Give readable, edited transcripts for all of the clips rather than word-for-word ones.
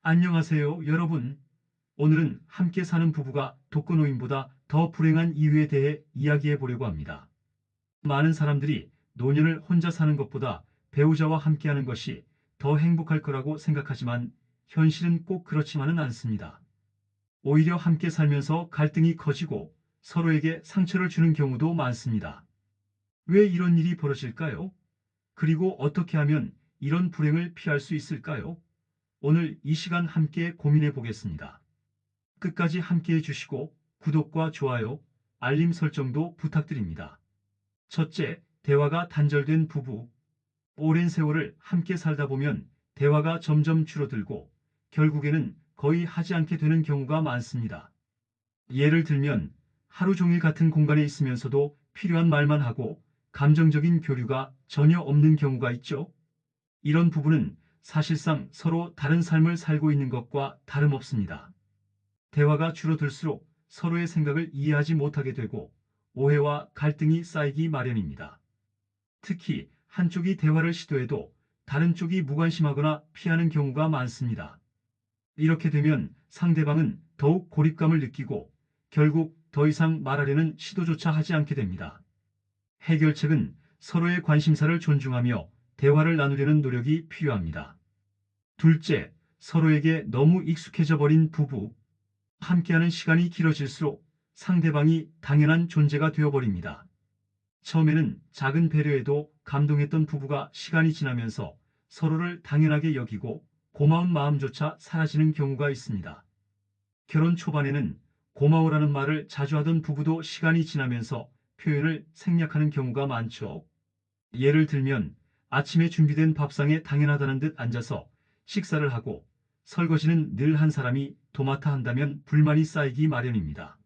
안녕하세요, 여러분. 오늘은 함께 사는 부부가 독거노인보다 더 불행한 이유에 대해 이야기해 보려고 합니다. 많은 사람들이 노년을 혼자 사는 것보다 배우자와 함께하는 것이 더 행복할 거라고 생각하지만 현실은 꼭 그렇지만은 않습니다. 오히려 함께 살면서 갈등이 커지고 서로에게 상처를 주는 경우도 많습니다. 왜 이런 일이 벌어질까요? 그리고 어떻게 하면 이런 불행을 피할 수 있을까요? 오늘 이 시간 함께 고민해 보겠습니다. 끝까지 함께 해주시고 구독과 좋아요, 알림 설정도 부탁드립니다. 첫째, 대화가 단절된 부부. 오랜 세월을 함께 살다 보면 대화가 점점 줄어들고 결국에는 거의 하지 않게 되는 경우가 많습니다. 예를 들면 하루 종일 같은 공간에 있으면서도 필요한 말만 하고 감정적인 교류가 전혀 없는 경우가 있죠. 이런 부부는 사실상 서로 다른 삶을 살고 있는 것과 다름없습니다. 대화가 줄어들수록 서로의 생각을 이해하지 못하게 되고 오해와 갈등이 쌓이기 마련입니다. 특히 한쪽이 대화를 시도해도 다른 쪽이 무관심하거나 피하는 경우가 많습니다. 이렇게 되면 상대방은 더욱 고립감을 느끼고 결국 더 이상 말하려는 시도조차 하지 않게 됩니다. 해결책은 서로의 관심사를 존중하며 대화를 나누려는 노력이 필요합니다. 둘째, 서로에게 너무 익숙해져 버린 부부. 함께하는 시간이 길어질수록 상대방이 당연한 존재가 되어버립니다. 처음에는 작은 배려에도 감동했던 부부가 시간이 지나면서 서로를 당연하게 여기고 고마운 마음조차 사라지는 경우가 있습니다. 결혼 초반에는 고마워라는 말을 자주 하던 부부도 시간이 지나면서 표현을 생략하는 경우가 많죠. 예를 들면 아침에 준비된 밥상에 당연하다는 듯 앉아서 식사를 하고 설거지는 늘 한 사람이 도맡아 한다면 불만이 쌓이기 마련입니다.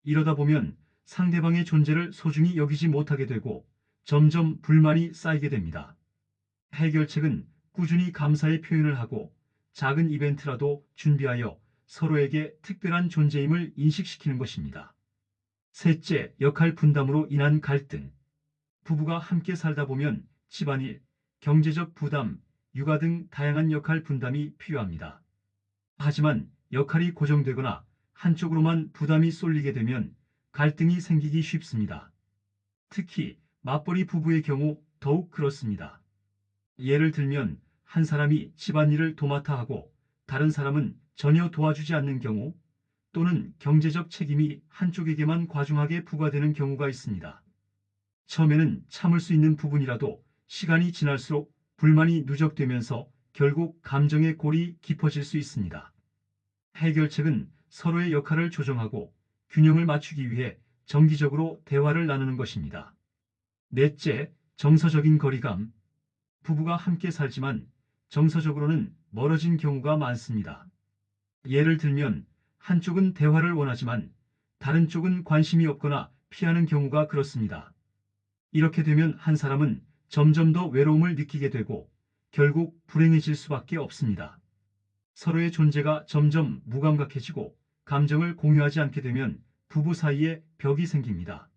이러다 보면 상대방의 존재를 소중히 여기지 못하게 되고 점점 불만이 쌓이게 됩니다. 해결책은 꾸준히 감사의 표현을 하고 작은 이벤트라도 준비하여 서로에게 특별한 존재임을 인식시키는 것입니다. 셋째, 역할 분담으로 인한 갈등. 부부가 함께 살다 보면 집안일, 경제적 부담, 육아 등 다양한 역할 분담이 필요합니다. 하지만 역할이 고정되거나 한쪽으로만 부담이 쏠리게 되면 갈등이 생기기 쉽습니다. 특히 맞벌이 부부의 경우 더욱 그렇습니다. 예를 들면 한 사람이 집안일을 도맡아 하고 다른 사람은 전혀 도와주지 않는 경우 또는 경제적 책임이 한쪽에게만 과중하게 부과되는 경우가 있습니다. 처음에는 참을 수 있는 부분이라도 시간이 지날수록 불만이 누적되면서 결국 감정의 골이 깊어질 수 있습니다. 해결책은 서로의 역할을 조정하고 균형을 맞추기 위해 정기적으로 대화를 나누는 것입니다. 넷째, 정서적인 거리감. 부부가 함께 살지만 정서적으로는 멀어진 경우가 많습니다. 예를 들면 한쪽은 대화를 원하지만 다른 쪽은 관심이 없거나 피하는 경우가 그렇습니다. 이렇게 되면 한 사람은 점점 더 외로움을 느끼게 되고 결국 불행해질 수밖에 없습니다. 서로의 존재가 점점 무감각해지고 감정을 공유하지 않게 되면 부부 사이에 벽이 생깁니다.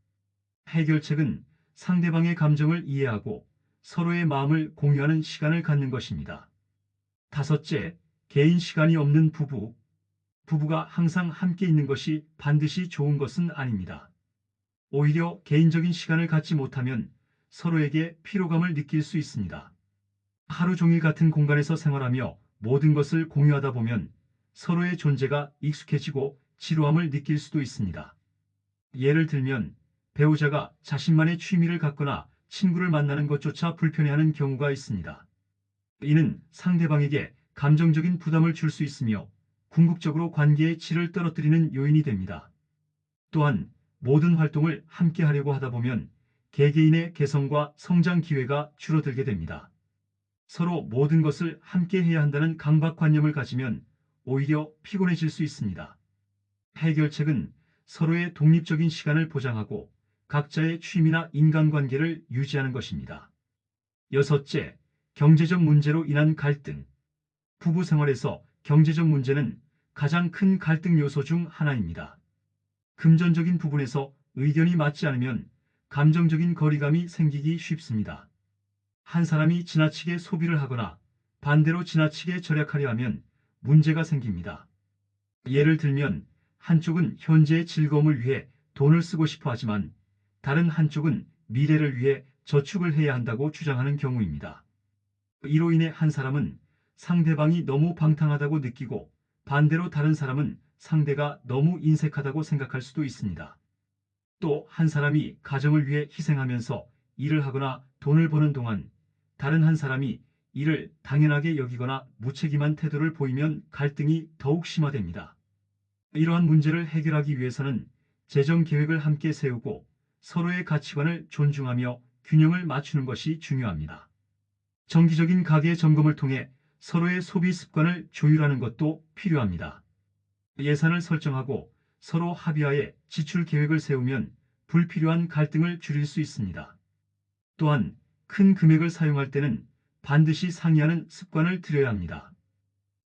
해결책은 상대방의 감정을 이해하고 서로의 마음을 공유하는 시간을 갖는 것입니다. 다섯째, 개인 시간이 없는 부부. 부부가 항상 함께 있는 것이 반드시 좋은 것은 아닙니다. 오히려 개인적인 시간을 갖지 못하면 서로에게 피로감을 느낄 수 있습니다. 하루 종일 같은 공간에서 생활하며 모든 것을 공유하다 보면 서로의 존재가 익숙해지고 지루함을 느낄 수도 있습니다. 예를 들면 배우자가 자신만의 취미를 갖거나 친구를 만나는 것조차 불편해하는 경우가 있습니다. 이는 상대방에게 감정적인 부담을 줄 수 있으며 궁극적으로 관계의 질을 떨어뜨리는 요인이 됩니다. 또한 모든 활동을 함께 하려고 하다 보면 개개인의 개성과 성장 기회가 줄어들게 됩니다. 서로 모든 것을 함께 해야 한다는 강박관념을 가지면 오히려 피곤해질 수 있습니다. 해결책은 서로의 독립적인 시간을 보장하고 각자의 취미나 인간관계를 유지하는 것입니다. 여섯째, 경제적 문제로 인한 갈등. 부부 생활에서 경제적 문제는 가장 큰 갈등 요소 중 하나입니다. 금전적인 부분에서 의견이 맞지 않으면 감정적인 거리감이 생기기 쉽습니다. 한 사람이 지나치게 소비를 하거나 반대로 지나치게 절약하려 하면 문제가 생깁니다. 예를 들면 한쪽은 현재의 즐거움을 위해 돈을 쓰고 싶어 하지만 다른 한쪽은 미래를 위해 저축을 해야 한다고 주장하는 경우입니다. 이로 인해 한 사람은 상대방이 너무 방탕하다고 느끼고 반대로 다른 사람은 상대가 너무 인색하다고 생각할 수도 있습니다. 또 한 사람이 가정을 위해 희생하면서 일을 하거나 돈을 버는 동안 다른 한 사람이 이를 당연하게 여기거나 무책임한 태도를 보이면 갈등이 더욱 심화됩니다. 이러한 문제를 해결하기 위해서는 재정 계획을 함께 세우고 서로의 가치관을 존중하며 균형을 맞추는 것이 중요합니다. 정기적인 가계 점검을 통해 서로의 소비 습관을 조율하는 것도 필요합니다. 예산을 설정하고 서로 합의하에 지출 계획을 세우면 불필요한 갈등을 줄일 수 있습니다. 또한 큰 금액을 사용할 때는 반드시 상의하는 습관을 들여야 합니다.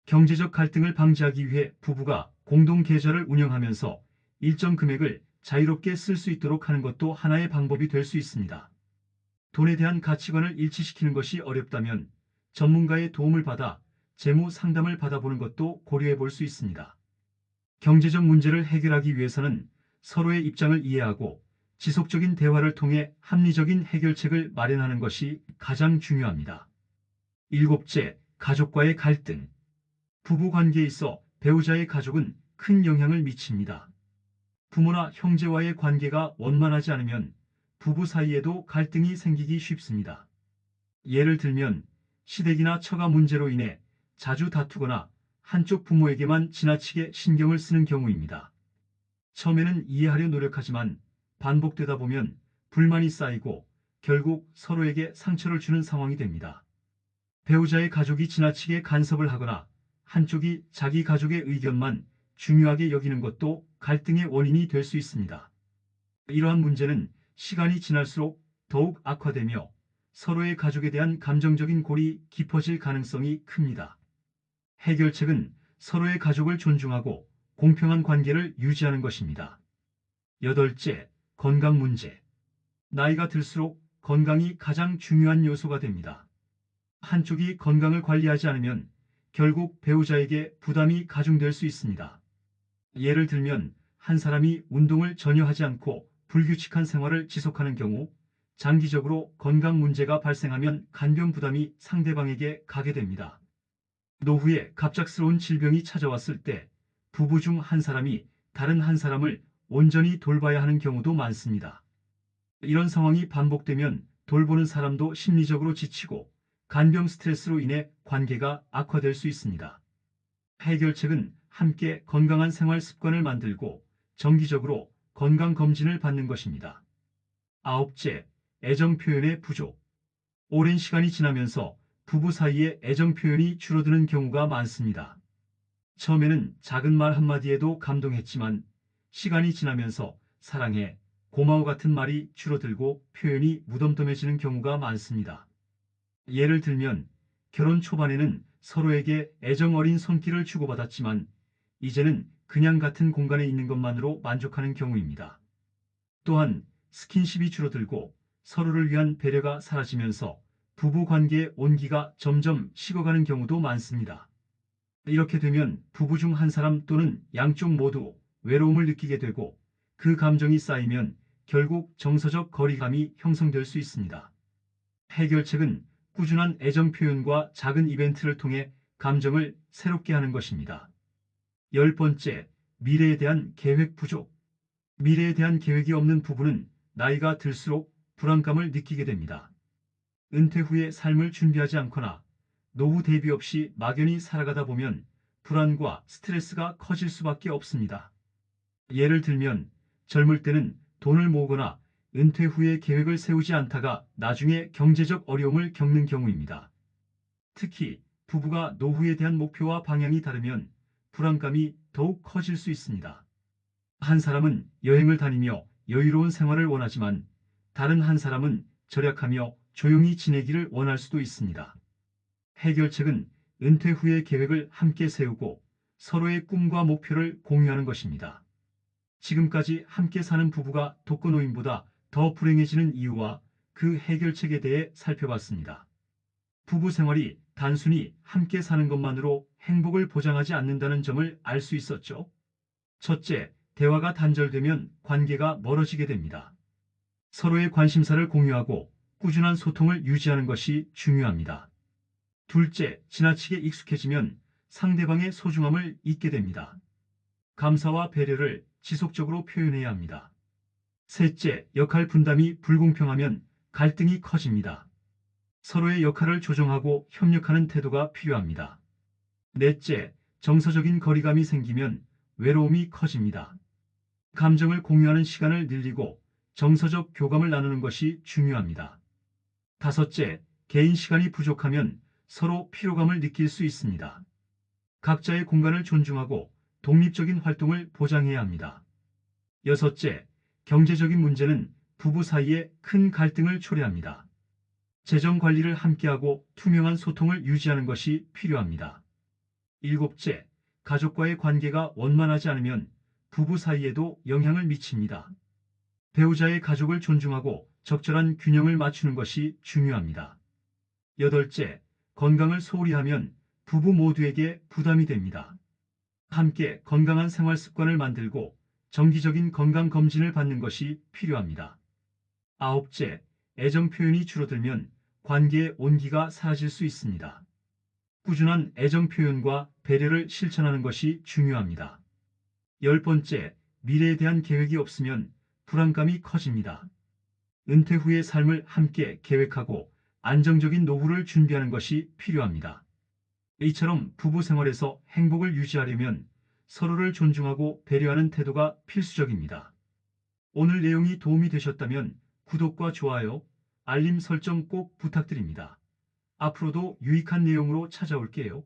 경제적 갈등을 방지하기 위해 부부가 공동 계좌를 운영하면서 일정 금액을 자유롭게 쓸 수 있도록 하는 것도 하나의 방법이 될 수 있습니다. 돈에 대한 가치관을 일치시키는 것이 어렵다면 전문가의 도움을 받아 재무 상담을 받아보는 것도 고려해 볼 수 있습니다. 경제적 문제를 해결하기 위해서는 서로의 입장을 이해하고 지속적인 대화를 통해 합리적인 해결책을 마련하는 것이 가장 중요합니다. 일곱째, 가족과의 갈등. 부부 관계에 있어 배우자의 가족은 큰 영향을 미칩니다. 부모나 형제와의 관계가 원만하지 않으면 부부 사이에도 갈등이 생기기 쉽습니다. 예를 들면 시댁이나 처가 문제로 인해 자주 다투거나 한쪽 부모에게만 지나치게 신경을 쓰는 경우입니다. 처음에는 이해하려 노력하지만 반복되다 보면 불만이 쌓이고 결국 서로에게 상처를 주는 상황이 됩니다. 배우자의 가족이 지나치게 간섭을 하거나 한쪽이 자기 가족의 의견만 중요하게 여기는 것도 갈등의 원인이 될 수 있습니다. 이러한 문제는 시간이 지날수록 더욱 악화되며 서로의 가족에 대한 감정적인 골이 깊어질 가능성이 큽니다. 해결책은 서로의 가족을 존중하고 공평한 관계를 유지하는 것입니다. 여덟째, 건강 문제. 나이가 들수록 건강이 가장 중요한 요소가 됩니다. 한쪽이 건강을 관리하지 않으면 결국 배우자에게 부담이 가중될 수 있습니다. 예를 들면 한 사람이 운동을 전혀 하지 않고 불규칙한 생활을 지속하는 경우 장기적으로 건강 문제가 발생하면 간병 부담이 상대방에게 가게 됩니다. 노후에 갑작스러운 질병이 찾아왔을 때 부부 중 한 사람이 다른 한 사람을 온전히 돌봐야 하는 경우도 많습니다. 이런 상황이 반복되면 돌보는 사람도 심리적으로 지치고 간병 스트레스로 인해 관계가 악화될 수 있습니다. 해결책은 함께 건강한 생활 습관을 만들고 정기적으로 건강검진을 받는 것입니다. 아홉째, 애정 표현의 부족. 오랜 시간이 지나면서 부부 사이에 애정 표현이 줄어드는 경우가 많습니다. 처음에는 작은 말 한마디에도 감동했지만 시간이 지나면서 사랑해, 고마워 같은 말이 줄어들고 표현이 무덤덤해지는 경우가 많습니다. 예를 들면 결혼 초반에는 서로에게 애정 어린 손길을 주고받았지만 이제는 그냥 같은 공간에 있는 것만으로 만족하는 경우입니다. 또한 스킨십이 줄어들고 서로를 위한 배려가 사라지면서 부부 관계의 온기가 점점 식어가는 경우도 많습니다. 이렇게 되면 부부 중 한 사람 또는 양쪽 모두 외로움을 느끼게 되고 그 감정이 쌓이면 결국 정서적 거리감이 형성될 수 있습니다. 해결책은 꾸준한 애정 표현과 작은 이벤트를 통해 감정을 새롭게 하는 것입니다. 열 번째, 미래에 대한 계획 부족. 미래에 대한 계획이 없는 부부는 나이가 들수록 불안감을 느끼게 됩니다. 은퇴 후에 삶을 준비하지 않거나 노후 대비 없이 막연히 살아가다 보면 불안과 스트레스가 커질 수밖에 없습니다. 예를 들면 젊을 때는 돈을 모으거나 은퇴 후에 계획을 세우지 않다가 나중에 경제적 어려움을 겪는 경우입니다. 특히 부부가 노후에 대한 목표와 방향이 다르면 불안감이 더욱 커질 수 있습니다. 한 사람은 여행을 다니며 여유로운 생활을 원하지만 다른 한 사람은 절약하며 조용히 지내기를 원할 수도 있습니다. 해결책은 은퇴 후의 계획을 함께 세우고 서로의 꿈과 목표를 공유하는 것입니다. 지금까지 함께 사는 부부가 독거노인보다 더 불행해지는 이유와 그 해결책에 대해 살펴봤습니다. 부부 생활이 단순히 함께 사는 것만으로 행복을 보장하지 않는다는 점을 알 수 있었죠. 첫째, 대화가 단절되면 관계가 멀어지게 됩니다. 서로의 관심사를 공유하고 꾸준한 소통을 유지하는 것이 중요합니다. 둘째, 지나치게 익숙해지면 상대방의 소중함을 잊게 됩니다. 감사와 배려를 지속적으로 표현해야 합니다. 셋째, 역할 분담이 불공평하면 갈등이 커집니다. 서로의 역할을 조정하고 협력하는 태도가 필요합니다. 넷째, 정서적인 거리감이 생기면 외로움이 커집니다. 감정을 공유하는 시간을 늘리고 정서적 교감을 나누는 것이 중요합니다. 다섯째, 개인 시간이 부족하면 서로 피로감을 느낄 수 있습니다. 각자의 공간을 존중하고 독립적인 활동을 보장해야 합니다. 여섯째, 경제적인 문제는 부부 사이에 큰 갈등을 초래합니다. 재정 관리를 함께하고 투명한 소통을 유지하는 것이 필요합니다. 일곱째, 가족과의 관계가 원만하지 않으면 부부 사이에도 영향을 미칩니다. 배우자의 가족을 존중하고 적절한 균형을 맞추는 것이 중요합니다. 여덟째, 건강을 소홀히 하면 부부 모두에게 부담이 됩니다. 함께 건강한 생활 습관을 만들고 정기적인 건강 검진을 받는 것이 필요합니다. 아홉째, 애정 표현이 줄어들면 관계의 온기가 사라질 수 있습니다. 꾸준한 애정 표현과 배려를 실천하는 것이 중요합니다. 열 번째, 미래에 대한 계획이 없으면 불안감이 커집니다. 은퇴 후의 삶을 함께 계획하고 안정적인 노후를 준비하는 것이 필요합니다. 이처럼 부부 생활에서 행복을 유지하려면 서로를 존중하고 배려하는 태도가 필수적입니다. 오늘 내용이 도움이 되셨다면 구독과 좋아요, 알림 설정 꼭 부탁드립니다. 앞으로도 유익한 내용으로 찾아올게요.